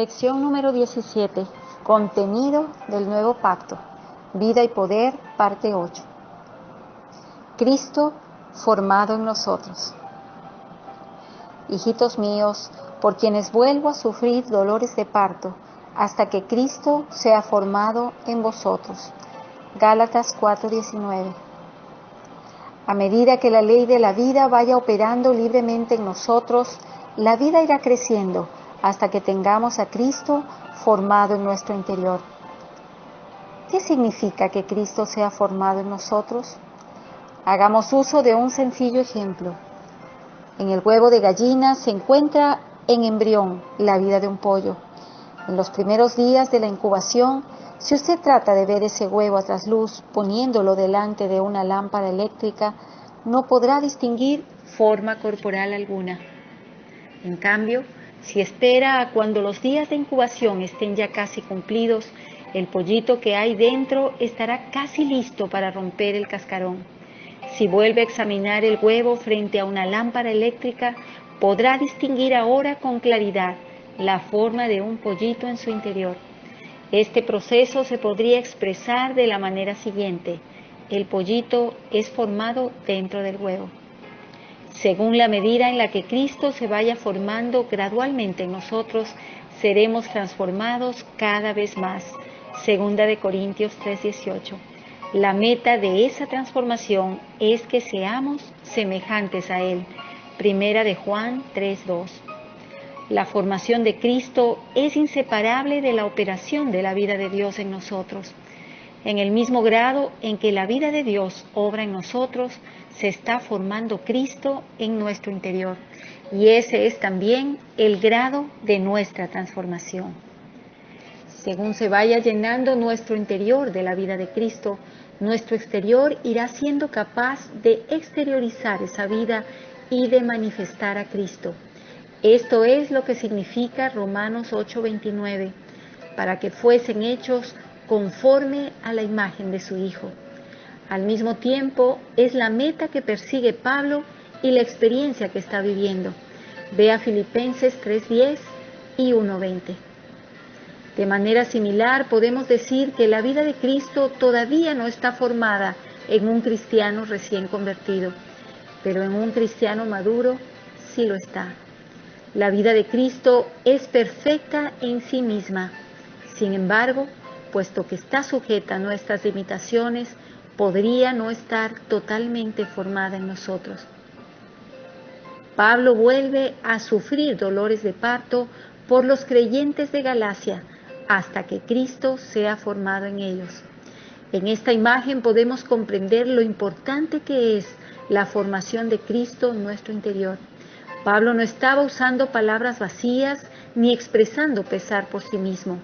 Lección número 17. Contenido del nuevo pacto. Vida y poder, parte 8. Cristo formado en nosotros. Hijitos míos, por quienes vuelvo a sufrir dolores de parto, hasta que Cristo sea formado en vosotros. Gálatas 4:19. A medida que la ley de la vida vaya operando libremente en nosotros, la vida irá creciendo hasta que tengamos a Cristo formado en nuestro interior. ¿Qué significa que Cristo sea formado en nosotros? Hagamos uso de un sencillo ejemplo. En el huevo de gallina se encuentra en embrión la vida de un pollo. En los primeros días de la incubación, si usted trata de ver ese huevo a trasluz poniéndolo delante de una lámpara eléctrica, no podrá distinguir forma corporal alguna. En cambio, si espera a cuando los días de incubación estén ya casi cumplidos, el pollito que hay dentro estará casi listo para romper el cascarón. Si vuelve a examinar el huevo frente a una lámpara eléctrica, podrá distinguir ahora con claridad la forma de un pollito en su interior. Este proceso se podría expresar de la manera siguiente: el pollito es formado dentro del huevo. Según la medida en la que Cristo se vaya formando gradualmente en nosotros, seremos transformados cada vez más. Segunda de Corintios 3:18. La meta de esa transformación es que seamos semejantes a Él. Primera de Juan 3:2. La formación de Cristo es inseparable de la operación de la vida de Dios en nosotros. En el mismo grado en que la vida de Dios obra en nosotros, se está formando Cristo en nuestro interior. Y ese es también el grado de nuestra transformación. Según se vaya llenando nuestro interior de la vida de Cristo, nuestro exterior irá siendo capaz de exteriorizar esa vida y de manifestar a Cristo. Esto es lo que significa Romanos 8:29, para que fuesen hechos conforme a la imagen de su Hijo. Al mismo tiempo, es la meta que persigue Pablo y la experiencia que está viviendo. Vea Filipenses 3:10 y 1:20. De manera similar, podemos decir que la vida de Cristo todavía no está formada en un cristiano recién convertido, pero en un cristiano maduro sí lo está. La vida de Cristo es perfecta en sí misma. Sin embargo, puesto que está sujeta a nuestras limitaciones, podría no estar totalmente formada en nosotros. Pablo vuelve a sufrir dolores de parto por los creyentes de Galacia hasta que Cristo sea formado en ellos. En esta imagen podemos comprender lo importante que es la formación de Cristo en nuestro interior. Pablo no estaba usando palabras vacías ni expresando pesar por sí mismo.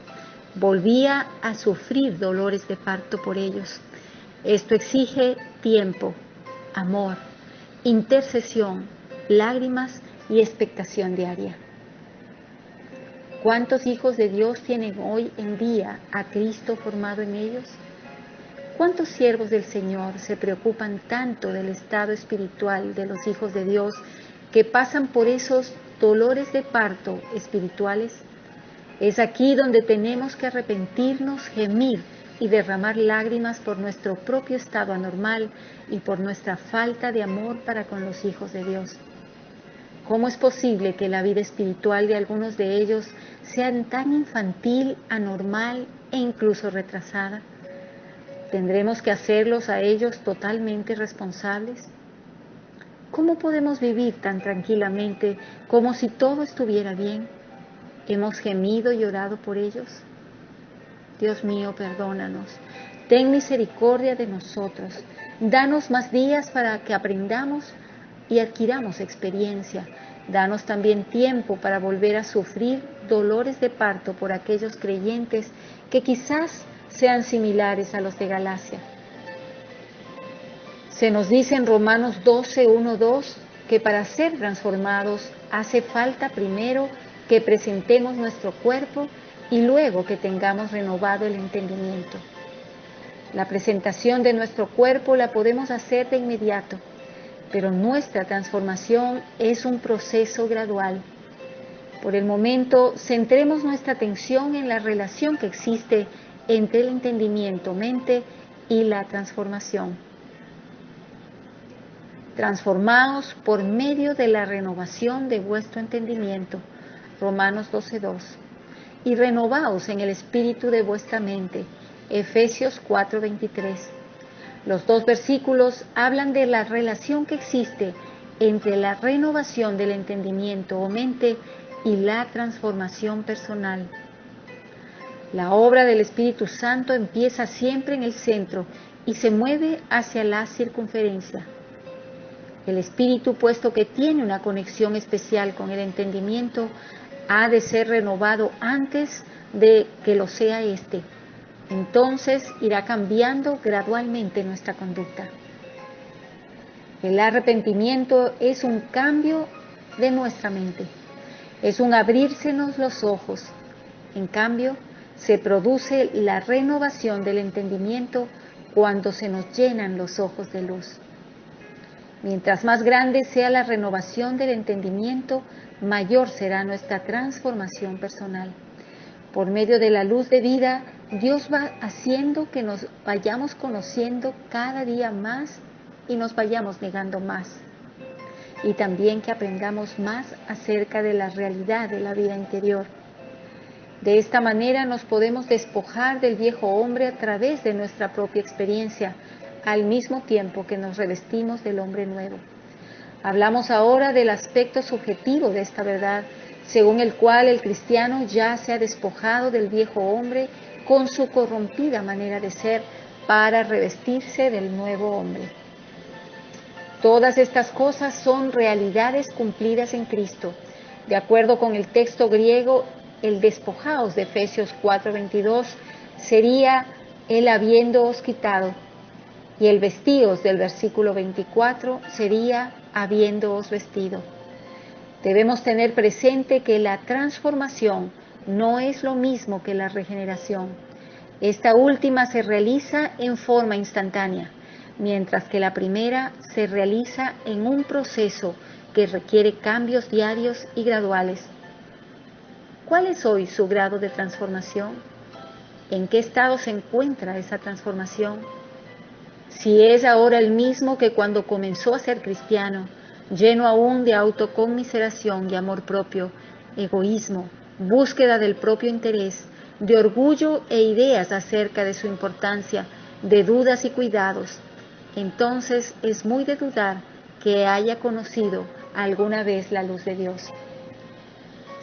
Volvía a sufrir dolores de parto por ellos. Esto exige tiempo, amor, intercesión, lágrimas y expectación diaria. ¿Cuántos hijos de Dios tienen hoy en día a Cristo formado en ellos? ¿Cuántos siervos del Señor se preocupan tanto del estado espiritual de los hijos de Dios que pasan por esos dolores de parto espirituales? Es aquí donde tenemos que arrepentirnos, gemir y derramar lágrimas por nuestro propio estado anormal y por nuestra falta de amor para con los hijos de Dios. ¿Cómo es posible que la vida espiritual de algunos de ellos sea tan infantil, anormal e incluso retrasada? ¿Tendremos que hacerlos a ellos totalmente responsables? ¿Cómo podemos vivir tan tranquilamente como si todo estuviera bien? ¿Hemos gemido y orado por ellos? Dios mío, perdónanos. Ten misericordia de nosotros. Danos más días para que aprendamos y adquiramos experiencia. Danos también tiempo para volver a sufrir dolores de parto por aquellos creyentes que quizás sean similares a los de Galacia. Se nos dice en Romanos 12:1-2 que para ser transformados hace falta primero que presentemos nuestro cuerpo y luego que tengamos renovado el entendimiento. La presentación de nuestro cuerpo la podemos hacer de inmediato, pero nuestra transformación es un proceso gradual. Por el momento, centremos nuestra atención en la relación que existe entre el entendimiento, mente y la transformación. Transformaos por medio de la renovación de vuestro entendimiento, Romanos 12:2, y renovaos en el espíritu de vuestra mente, Efesios 4:23. Los dos versículos hablan de la relación que existe entre la renovación del entendimiento o mente y la transformación personal. La obra del Espíritu Santo empieza siempre en el centro y se mueve hacia la circunferencia. El Espíritu, puesto que tiene una conexión especial con el entendimiento, ha de ser renovado antes de que lo sea éste. Entonces irá cambiando gradualmente nuestra conducta. El arrepentimiento es un cambio de nuestra mente, es un abrírsenos los ojos. En cambio, se produce la renovación del entendimiento cuando se nos llenan los ojos de luz. Mientras más grande sea la renovación del entendimiento, mayor será nuestra transformación personal. Por medio de la luz de vida, Dios va haciendo que nos vayamos conociendo cada día más y nos vayamos negando más. Y también que aprendamos más acerca de la realidad de la vida interior. De esta manera nos podemos despojar del viejo hombre a través de nuestra propia experiencia, al mismo tiempo que nos revestimos del hombre nuevo. Hablamos ahora del aspecto subjetivo de esta verdad, según el cual el cristiano ya se ha despojado del viejo hombre con su corrompida manera de ser para revestirse del nuevo hombre. Todas estas cosas son realidades cumplidas en Cristo. De acuerdo con el texto griego, el despojaos de Efesios 4:22 sería el habiéndoos quitado, y el vestíos del versículo 24 sería habiéndoos vestido. Debemos tener presente que la transformación no es lo mismo que la regeneración. Esta última se realiza en forma instantánea, mientras que la primera se realiza en un proceso que requiere cambios diarios y graduales. ¿Cuál es hoy su grado de transformación? ¿En qué estado se encuentra esa transformación? Si es ahora el mismo que cuando comenzó a ser cristiano, lleno aún de autoconmiseración y amor propio, egoísmo, búsqueda del propio interés, de orgullo e ideas acerca de su importancia, de dudas y cuidados, entonces es muy de dudar que haya conocido alguna vez la luz de Dios.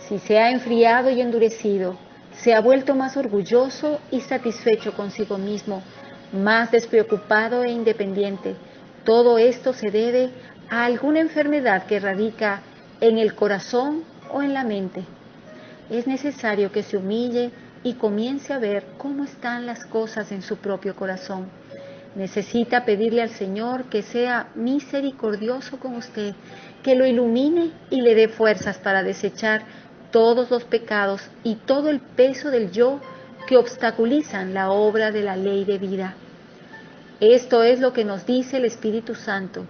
Si se ha enfriado y endurecido, se ha vuelto más orgulloso y satisfecho consigo mismo, más despreocupado e independiente, todo esto se debe a alguna enfermedad que radica en el corazón o en la mente. Es necesario que se humille y comience a ver cómo están las cosas en su propio corazón. Necesita pedirle al Señor que sea misericordioso con usted, que lo ilumine y le dé fuerzas para desechar todos los pecados y todo el peso del yo que obstaculizan la obra de la ley de vida. Esto es lo que nos dice el Espíritu Santo.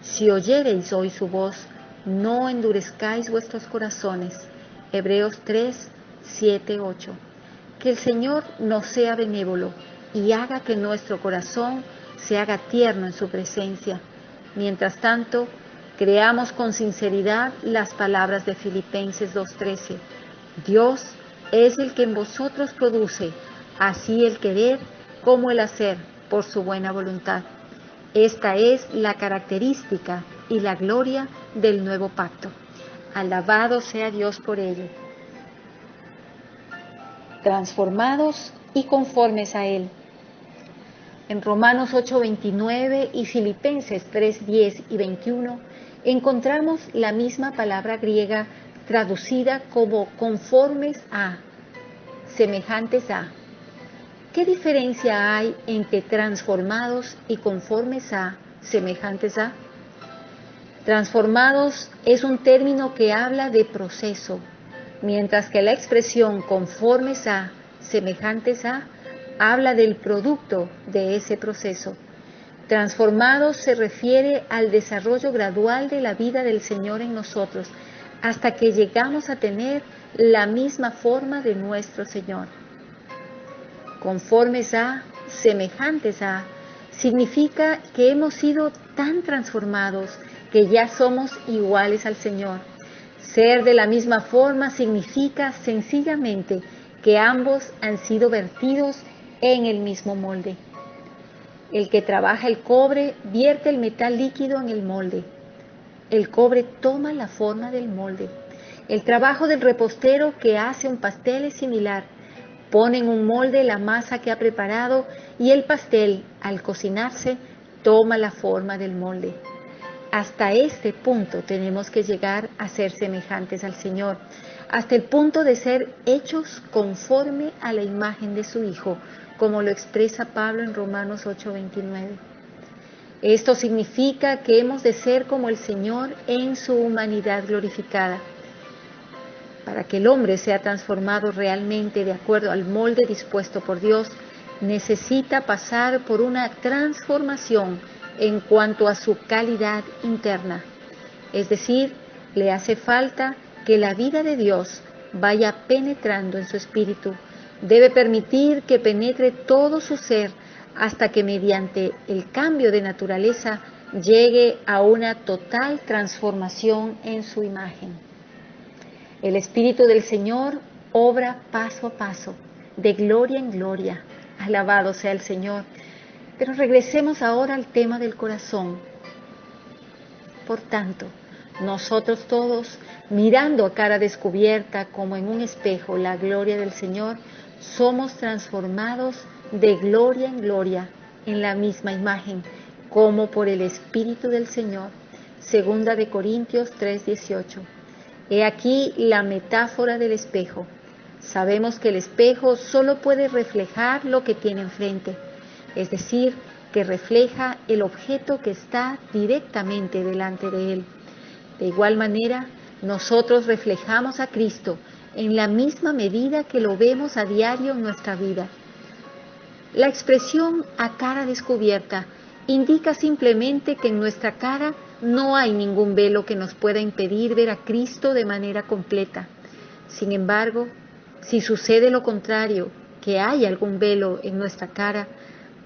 Si oyereis hoy su voz, no endurezcáis vuestros corazones. Hebreos 3, 7, 8. Que el Señor nos sea benévolo y haga que nuestro corazón se haga tierno en su presencia. Mientras tanto, creamos con sinceridad las palabras de Filipenses 2:13. Dios es el que en vosotros produce, así el querer como el hacer, por su buena voluntad. Esta es la característica y la gloria del nuevo pacto. Alabado sea Dios por ello. Transformados y conformes a Él. En Romanos 8:29 y Filipenses 3:10 y 21 encontramos la misma palabra griega traducida como conformes a, semejantes a. ¿Qué diferencia hay entre transformados y conformes a, semejantes a? Transformados es un término que habla de proceso, mientras que la expresión conformes a, semejantes a, habla del producto de ese proceso. Transformados se refiere al desarrollo gradual de la vida del Señor en nosotros, hasta que llegamos a tener la misma forma de nuestro Señor. Conformes a, semejantes a, significa que hemos sido tan transformados que ya somos iguales al Señor. Ser de la misma forma significa sencillamente que ambos han sido vertidos en el mismo molde. El que trabaja el cobre vierte el metal líquido en el molde. El cobre toma la forma del molde. El trabajo del repostero que hace un pastel es similar. Pone en un molde la masa que ha preparado y el pastel, al cocinarse, toma la forma del molde. Hasta este punto tenemos que llegar a ser semejantes al Señor, hasta el punto de ser hechos conforme a la imagen de su Hijo, como lo expresa Pablo en Romanos 8:29. Esto significa que hemos de ser como el Señor en su humanidad glorificada. Para que el hombre sea transformado realmente de acuerdo al molde dispuesto por Dios, necesita pasar por una transformación en cuanto a su calidad interna. Es decir, le hace falta que la vida de Dios vaya penetrando en su espíritu. Debe permitir que penetre todo su ser hasta que mediante el cambio de naturaleza llegue a una total transformación en su imagen. El Espíritu del Señor obra paso a paso, de gloria en gloria. Alabado sea el Señor. Pero regresemos ahora al tema del corazón. Por tanto, nosotros todos, mirando a cara descubierta como en un espejo la gloria del Señor, somos transformados de gloria en gloria en la misma imagen, como por el Espíritu del Señor. 2 Corintios 3:18. He aquí la metáfora del espejo. Sabemos que el espejo solo puede reflejar lo que tiene enfrente, es decir, que refleja el objeto que está directamente delante de él. De igual manera, nosotros reflejamos a Cristo en la misma medida que lo vemos a diario en nuestra vida. La expresión a cara descubierta indica simplemente que en nuestra cara no hay ningún velo que nos pueda impedir ver a Cristo de manera completa. Sin embargo, si sucede lo contrario, que hay algún velo en nuestra cara,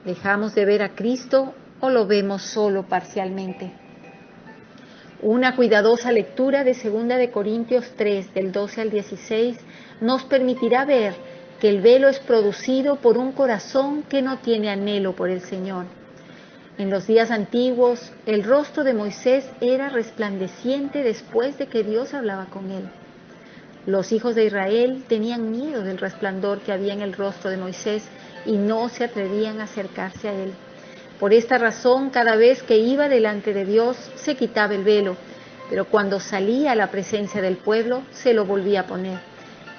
¿dejamos de ver a Cristo o lo vemos solo parcialmente? Una cuidadosa lectura de 2 Corintios 3, del 12 al 16, nos permitirá ver que el velo es producido por un corazón que no tiene anhelo por el Señor. En los días antiguos, el rostro de Moisés era resplandeciente después de que Dios hablaba con él. Los hijos de Israel tenían miedo del resplandor que había en el rostro de Moisés y no se atrevían a acercarse a él. Por esta razón, cada vez que iba delante de Dios, se quitaba el velo, pero cuando salía a la presencia del pueblo, se lo volvía a poner.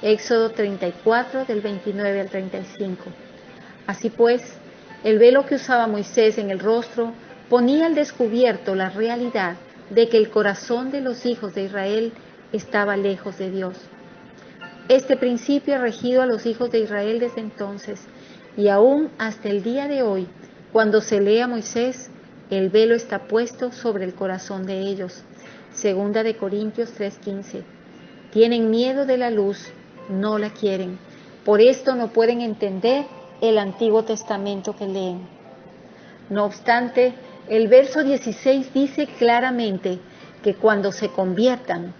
Éxodo 34, del 29 al 35. Así pues, el velo que usaba Moisés en el rostro ponía al descubierto la realidad de que el corazón de los hijos de Israel estaba lejos de Dios. Este principio ha regido a los hijos de Israel desde entonces, y aún hasta el día de hoy, cuando se lee a Moisés, el velo está puesto sobre el corazón de ellos. 2 Corintios 3:15. Tienen miedo de la luz, no la quieren. Por esto no pueden entender el Antiguo Testamento que leen. No obstante, el verso 16 dice claramente que cuando se conviertan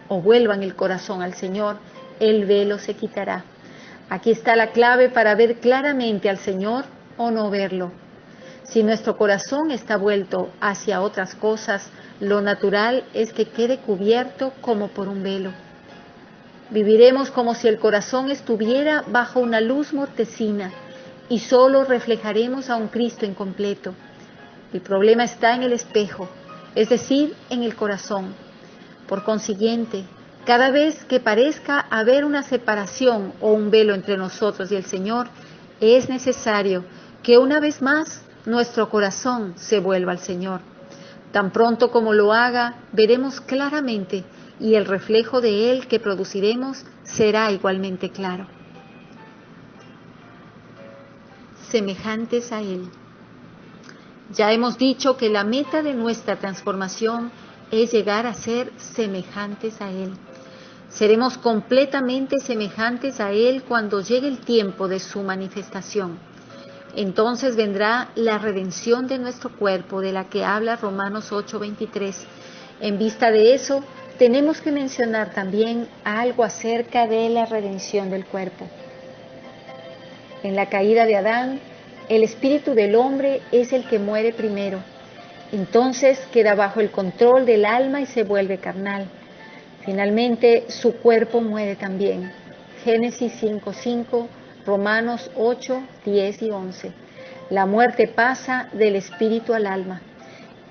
o vuelvan el corazón al Señor, el velo se quitará. Aquí está la clave para ver claramente al Señor o no verlo. Si nuestro corazón está vuelto hacia otras cosas, lo natural es que quede cubierto como por un velo. Viviremos como si el corazón estuviera bajo una luz mortecina y solo reflejaremos a un Cristo incompleto. El problema está en el espejo, es decir, en el corazón. Por consiguiente, cada vez que parezca haber una separación o un velo entre nosotros y el Señor, es necesario que una vez más nuestro corazón se vuelva al Señor. Tan pronto como lo haga, veremos claramente y el reflejo de Él que produciremos será igualmente claro. Semejantes a Él. Ya hemos dicho que la meta de nuestra transformación es llegar a ser semejantes a Él. Seremos completamente semejantes a Él cuando llegue el tiempo de su manifestación. Entonces vendrá la redención de nuestro cuerpo, de la que habla Romanos 8:23. En vista de eso, tenemos que mencionar también algo acerca de la redención del cuerpo. En la caída de Adán, el espíritu del hombre es el que muere primero. Entonces queda bajo el control del alma y se vuelve carnal. Finalmente, su cuerpo muere también. Génesis 5:5, Romanos 8, 10 y 11. La muerte pasa del espíritu al alma.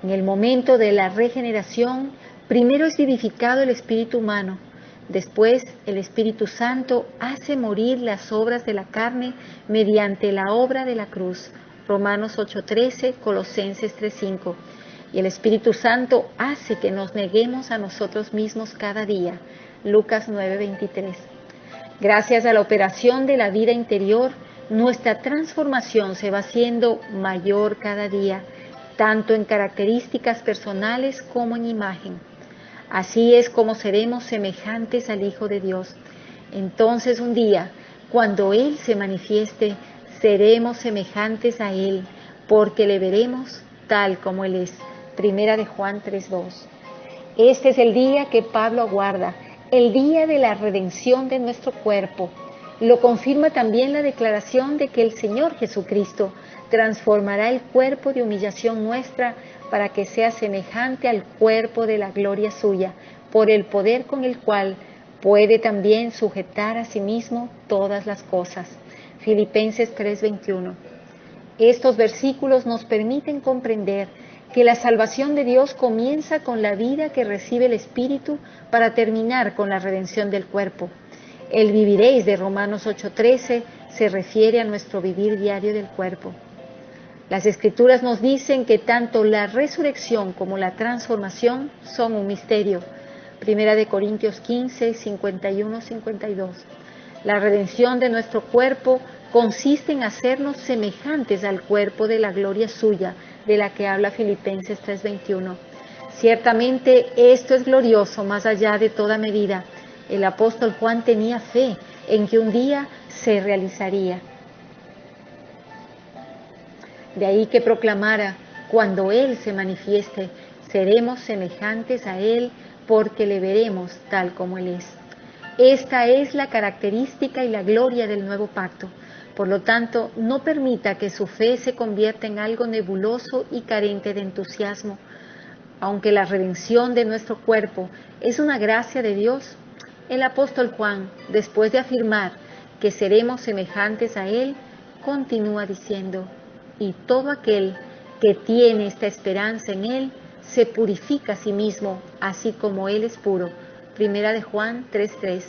En el momento de la regeneración, primero es vivificado el espíritu humano. Después, el Espíritu Santo hace morir las obras de la carne mediante la obra de la cruz. Romanos 8:13, Colosenses 3:5. Y el Espíritu Santo hace que nos neguemos a nosotros mismos cada día. Lucas 9:23. Gracias a la operación de la vida interior, nuestra transformación se va haciendo mayor cada día, tanto en características personales como en imagen. Así es como seremos semejantes al Hijo de Dios. Entonces un día, cuando Él se manifieste, seremos semejantes a Él, porque le veremos tal como Él es. Primera de Juan 3:2. Este es el día que Pablo aguarda, el día de la redención de nuestro cuerpo. Lo confirma también la declaración de que el Señor Jesucristo transformará el cuerpo de humillación nuestra para que sea semejante al cuerpo de la gloria suya, por el poder con el cual puede también sujetar a sí mismo todas las cosas. Filipenses 3:21. Estos versículos nos permiten comprender que la salvación de Dios comienza con la vida que recibe el Espíritu para terminar con la redención del cuerpo. El viviréis de Romanos 8:13 se refiere a nuestro vivir diario del cuerpo. Las Escrituras nos dicen que tanto la resurrección como la transformación son un misterio. Primera de Corintios 15, 51-52. La redención de nuestro cuerpo consiste en hacernos semejantes al cuerpo de la gloria suya, de la que habla Filipenses 3:21. Ciertamente esto es glorioso más allá de toda medida. El apóstol Juan tenía fe en que un día se realizaría. De ahí que proclamara: cuando Él se manifieste, seremos semejantes a Él porque le veremos tal como Él es. Esta es la característica y la gloria del nuevo pacto. Por lo tanto, no permita que su fe se convierta en algo nebuloso y carente de entusiasmo. Aunque la redención de nuestro cuerpo es una gracia de Dios, el apóstol Juan, después de afirmar que seremos semejantes a Él, continúa diciendo: y todo aquel que tiene esta esperanza en Él, se purifica a sí mismo, así como Él es puro. Primera de Juan 3:3.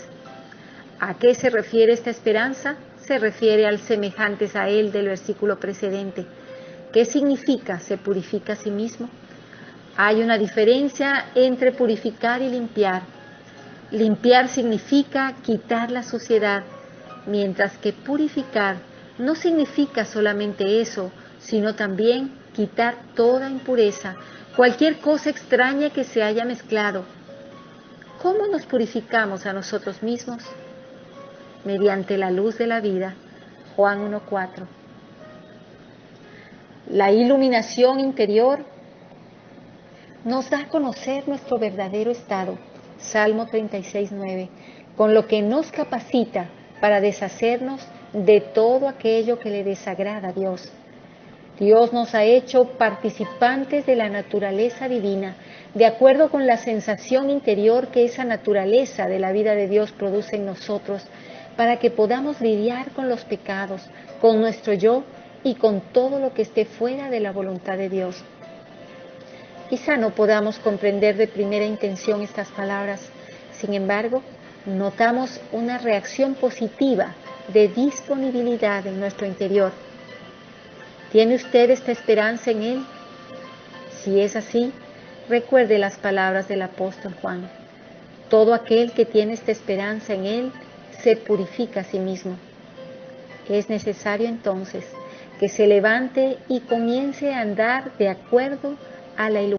¿A qué se refiere esta esperanza? Se refiere al semejantes a Él del versículo precedente. ¿Qué significa se purifica a sí mismo? Hay una diferencia entre purificar y limpiar. Limpiar significa quitar la suciedad, mientras que purificar no significa solamente eso, sino también quitar toda impureza, cualquier cosa extraña que se haya mezclado. ¿Cómo nos purificamos a nosotros mismos? Mediante la luz de la vida. Juan 1:4. La iluminación interior nos da a conocer nuestro verdadero estado. Salmo 36:9, con lo que nos capacita para deshacernos de todo aquello que le desagrada a Dios. Dios nos ha hecho participantes de la naturaleza divina, de acuerdo con la sensación interior que esa naturaleza de la vida de Dios produce en nosotros, para que podamos lidiar con los pecados, con nuestro yo y con todo lo que esté fuera de la voluntad de Dios. Quizá no podamos comprender de primera intención estas palabras, sin embargo, notamos una reacción positiva de disponibilidad en nuestro interior. ¿Tiene usted esta esperanza en Él? Si es así, recuerde las palabras del apóstol Juan. Todo aquel que tiene esta esperanza en Él se purifica a sí mismo. Es necesario entonces que se levante y comience a andar de acuerdo a la iluminación